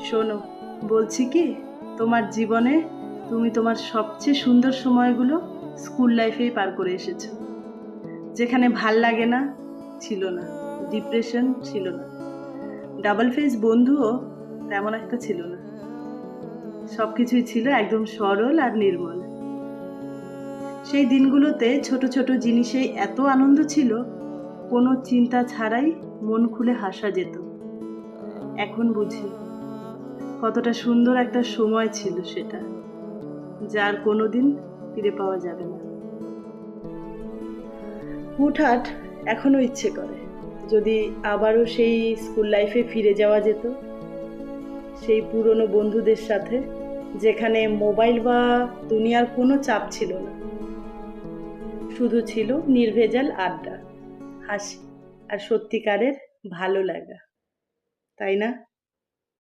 শোনো, বলছি কি, তোমার জীবনে তুমি তোমার সবচেয়ে সুন্দর সময়গুলো স্কুল লাইফেই পার করে এসেছো, যেখানে ভাল লাগে না ছিল না, ডিপ্রেশন ছিল না, ডাবল ফেস বন্ধুও তেমন একটা ছিল না, সব কিছুই ছিল একদম সরল আর নির্মল। সেই দিনগুলোতে ছোট ছোট জিনিসেই এত আনন্দ ছিল, কোনো চিন্তা ছাড়াই মন খুলে হাসা যেত। এখন বুঝি কতটা সুন্দর একটা সময় ছিল সেটা, যার কোনোদিন ফিরে পাওয়া যাবে না। হুটহাট এখনো ইচ্ছে করে যদি আবারও সেই স্কুল লাইফে ফিরে যাওয়া যেত, সেই পুরনো বন্ধুদের সাথে, যেখানে মোবাইল বা দুনিয়ার কোনো চাপ ছিল না, শুধু ছিল নির্ভেজাল আড্ডা, হাসি আর সত্যিকারের ভালো লাগা, তাই না?